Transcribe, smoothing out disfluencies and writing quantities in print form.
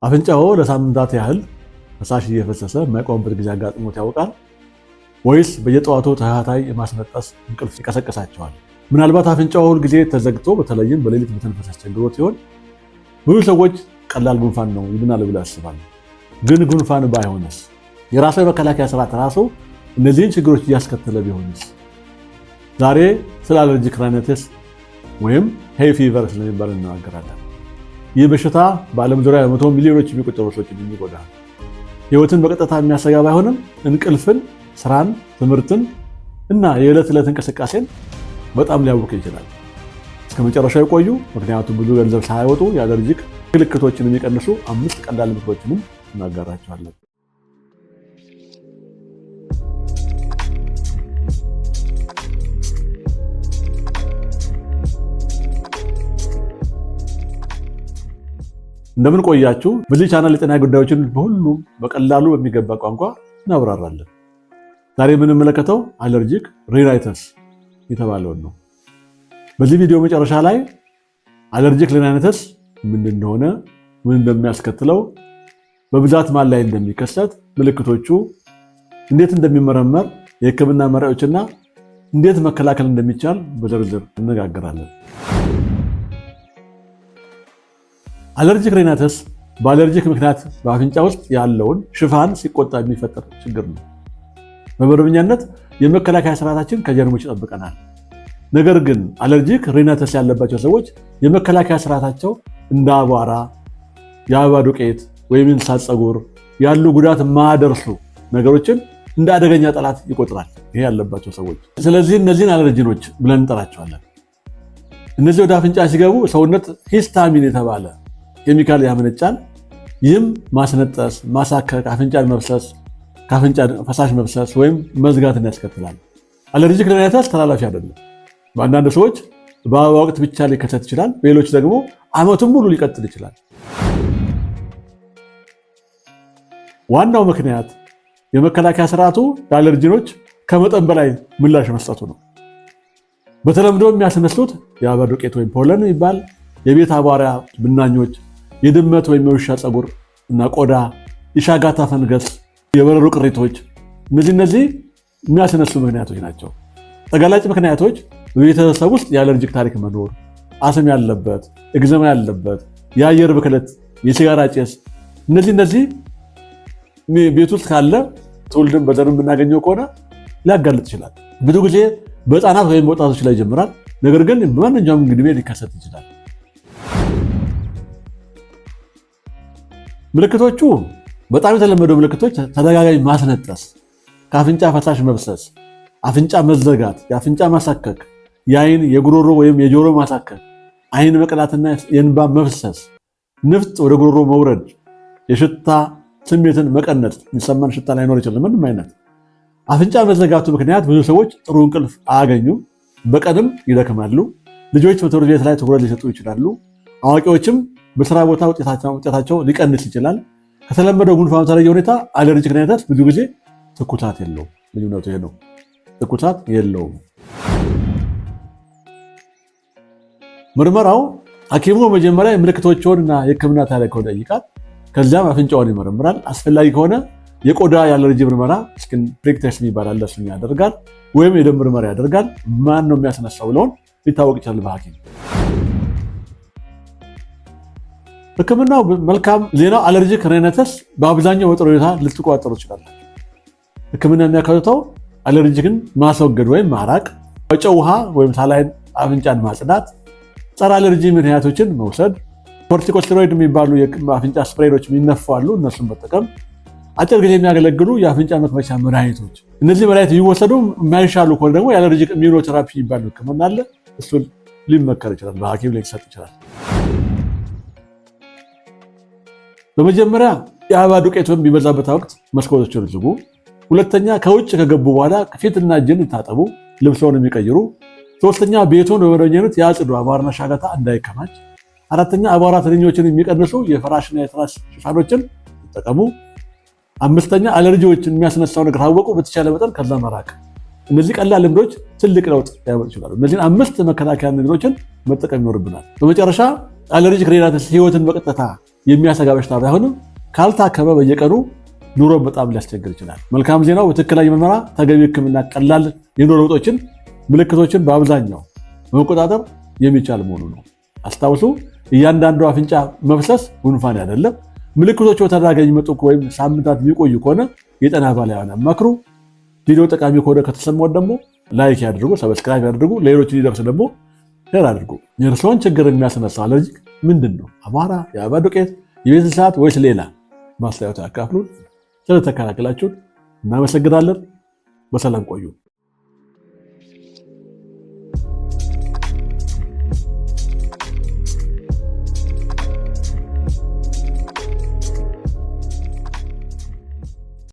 አፍንጫው ለሳምንታት ያህል ፈሳሽ እየፈሰሰ የማይቆምበት ጊዜ አጋጥሞት ያውቃል ወይስ በየጠዋቱ ተከታታይ የማስነጠስ እንቅልፍ ይቀሰቅሳቸዋል? ምናልባት አፍንጫው ሁል ጊዜ ተዘግቶ በተለይም በሌሊት መተንፈስ አስቸግሮት ይሆን? ብዙ ሰዎች ቀላል ጉንፋን ነው ይሉናል ብለው ያስባሉ። ግን ጉንፋን ባይሆንስ? የራሱ የመከላከያ ስርዓት ራሱ እነዚህን ችግሮች እያስከተለ ቢሆንስ? ዛሬ ስለ አለርጂክ ራይናይተስ ወይም ሄይ ፊቨር ስለሚባል እንናገራለን። ይህ በሽታ በዓለም ዙሪያ በመቶ ሚሊዮኖች የሚቆጠሩ ሰዎችን የሚጎዳ ህይወትን በቀጥታ የሚያሰጋ ባይሆንም እንቅልፍን፣ ስራን፣ ትምህርትን እና የዕለት ዕለት እንቅስቃሴን በጣም ሊያውክ ይችላል። እስከ መጨረሻው የቆዩ ምክንያቱም ብዙ ገንዘብ ሳያወጡ የአለርጂክ ምልክቶችን የሚቀንሱ 5 ቀላል ምክሮችንም እናጋራቸዋለን። እንደምን ቆያችሁ? በዚህ ቻናል የጤና ጉዳዮችን በሁሉም በቀላሉ በሚገባ ቋንቋ እናብራራለን። ዛሬ የምንመለከተው አለርጂክ ራይናይተስ የተባለውን ነው። በዚህ ቪዲዮ መጨረሻ ላይ አለርጂክ ራይናይተስ ምን እንደሆነ፣ ምን እንደሚያስከትለው፣ በብዛት ማን ላይ እንደሚከሰት፣ ምልክቶቹ እንዴት እንደሚመረመር፣ የህክምና መርሆችና እንዴት መከላከል እንደሚቻል በዝርዝር እንነጋገራለን። አለርጂክ ራይናይተስ በአለርጂክ ምክንያት በአፍንጫ ውስጥ ያለውን ሽፋን ሲቆጣ የሚፈጠር ችግር ነው። በመደበኛነት የመከላከያ ስርዓታችን ከጀርሞች ይጠብቀናል። ነገር ግን አለርጂክ ራይናይተስ ያለባቸው ሰዎች የመከላከያ ስርዓታቸው እንደ አቧራ፣ የአበባ ዱቄት ወይም የእንስሳት ፀጉር ያሉ ጉዳት ማያደርሱ ነገሮችን እንደ አደገኛ ጠላት ይቆጥራል። ይሄ ያለባቸው ሰዎች ስለዚህ እነዚህን አለርጂኖች ብለን እንጠራቸዋለን። እነዚህ ወደ አፍንጫ ሲገቡ ሰውነት ሂስታሚን የተባለ ኬሚካል ያመነጫል። ይህም ማስነጠስ፣ ማሳከክ፣ አፍንጫን መብሰስ፣ ከአፍንጫ ፈሳሽ መብሰስ ወይም መዝጋትን ያስከትላል። አለርጂክ ራይናይተስ ተላላፊ አይደለም። በአንዳንድ ሰዎች በአበባ ወቅት ብቻ ሊከሰት ይችላል። በሌሎች ደግሞ ዓመቱን ሙሉ ሊቀጥል ይችላል። ዋናው ምክንያት የመከላከያ ስርዓቱ ለአለርጂኖች ከመጠን በላይ ምላሽ መስጠቱ ነው። በተለምዶ የሚያስነሱት የአበባ ዱቄት ወይም ፖለን ይባል፣ የቤት አቧራ፣ ብናኞች፣ የድመት ወይም የውሻ ፀጉር እና ቆዳ፣ የሻጋታ ፈንገስ፣ የበረሮ ቅሪቶች፣ እነዚህ የሚያስነሱ ምክንያቶች ናቸው። ተጋላጭ ምክንያቶች በቤተሰብ ውስጥ የአለርጂክ ታሪክ መኖር፣ አስም ያለበት፣ ኤግዘማ ያለበት፣ የአየር ብክለት፣ የሲጋራ ጭስ፣ እነዚህ ቤት ውስጥ ካለ ትውልድን በዘርም ብናገኘው ከሆነ ሊያጋልጥ ይችላል። ብዙ ጊዜ በህፃናት ወይም በወጣቶች ላይ ይጀምራል። ነገር ግን በማንኛውም ዕድሜ ሊከሰት ይችላል። ምልክቶቹ በጣም የተለመዱ ምልክቶች ተደጋጋሚ ማስነጠስ፣ ከአፍንጫ ፈሳሽ መብሰስ፣ አፍንጫ መዘጋት፣ የአፍንጫ ማሳከክ፣ የአይን የጉሮሮ ወይም የጆሮ ማሳከክ፣ አይን መቅላትና የእንባ መፍሰስ፣ ንፍጥ ወደ ጉሮሮ መውረድ፣ የሽታ ስሜትን መቀነስ፣ የሚሰማን ሽታ ላይኖር ይችላል። ምንም አይነት አፍንጫ መዘጋቱ ምክንያት ብዙ ሰዎች ጥሩ እንቅልፍ አያገኙም፣ በቀንም ይደክማሉ። ልጆች በትምህርት ቤት ላይ ትኩረት ሊሰጡ ይችላሉ። አዋቂዎችም በስራ ቦታ ውጤታቸው ሊቀንስ ይችላል። ከተለመደው ጉንፋን በተለየ ሁኔታ አለርጂክ ራይናይተስ ብዙ ጊዜ ትኩሳት የለውም። ልዩነቱ ይሄ ነው። ትኩሳት የለውም። ምርመራው ሐኪሙ መጀመሪያ የምልክቶችንና የህክምና ታሪክን ይጠይቃል። ከዚያም አፍንጫውን ይመረምራል። አስፈላጊ ከሆነ የቆዳ የአለርጂ ምርመራ ስኪን ፕሪክ ቴስት የሚባል አለ፣ እሱን ያደርጋል። ወይም የደም ምርመራ ያደርጋል። ማን ነው የሚያስነሳው ብለውን ሊታወቅ ይችላል በሐኪም። ህክምናው መልካም ዜናው አለርጂክ ራይናይተስ በአብዛኛው በጥሩ ሁኔታ ልትቆጣጠሩ ትችላላችሁ። ህክምና የሚያካትተው አለርጂክን ማስወገድ ወይም ማራቅ፣ በጨው ውሃ ወይም ሳላይን አፍንጫን ማጽዳት፣ ጸረ አለርጂ መድኃኒቶችን መውሰድ፣ ኮርቲኮስቴሮይድ የሚባሉ የአፍንጫ ስፕሬዶች የሚነፋሉ፣ እነሱን መጠቀም፣ አጭር ጊዜ የሚያገለግሉ የአፍንጫ መክፈቻ መድኃኒቶች። እነዚህ መድኃኒት ቢወሰዱ የማይሻሉ ከሆነ ደግሞ የአለርጂክ ኢሚዩኖቴራፒ የሚባል ህክምና አለ። እሱን ሊመከር ይችላል፣ በሐኪም ሊሰጥ ይችላል። በመጀመሪያ የአበባ ዱቄት በሚበዛበት ወቅት መስኮቶችን ዝጉ። ሁለተኛ ከውጭ ከገቡ በኋላ ፊትና እጅን ይታጠቡ፣ ልብስዎን የሚቀይሩ። ሶስተኛ ቤቱን በመደበኛነት ያጽዱ፣ አቧራና ሻጋታ እንዳይከማች። አራተኛ አቧራ ትንኞችን የሚቀንሱ የፍራሽና የትራስ ሽፋኖችን ይጠቀሙ። አምስተኛ አለርጂዎችን የሚያስነሳው ነገር ካወቁ በተቻለ መጠን ከዛ መራቅ። እነዚህ ቀላል ልምዶች ትልቅ ለውጥ ሊያመጡ ይችላሉ። እነዚህን 5 መከላከያ ነገሮችን መጠቀም ይኖርብናል። በመጨረሻ አለርጂክ ራይናይተስ ህይወትን በቀጥታ የሚያሰጋ በሽታ ባይሆንም ካልታከመ በየቀኑ ኑሮን በጣም ሊያስቸግር ይችላል። መልካም ዜናው በትክክለኛ ምርመራ ተገቢ ሕክምና ቀላል የኑሮ ለውጦችን ምልክቶችን በአብዛኛው በመቆጣጠር የሚቻል መሆኑ ነው። አስታውሱ፣ እያንዳንዱ አፍንጫ መፍሰስ ጉንፋን አይደለም። ምልክቶች በተደጋጋሚ የሚመጡ ወይም ሳምንታት የሚቆዩ ከሆነ የጤና ባለሙያን መክሩ። ቪዲዮ ጠቃሚ ከሆነ ከተሰማው ደግሞ ላይክ ያድርጉ፣ ሰብስክራይብ ያድርጉ፣ ሌሎች ሊደርስ ደግሞ ሼር አድርጉ። የእርስዎን ችግር የሚያስነሳው አለርጂክ ምንድን ነው? አቧራ፣ የአበባ ዱቄት፣ የቤት እንስሳት ወይስ ሌላ? ማስተያየት ያካፍሉን። ስለተከታተላችሁን እናመሰግናለን። በሰላም ቆዩ።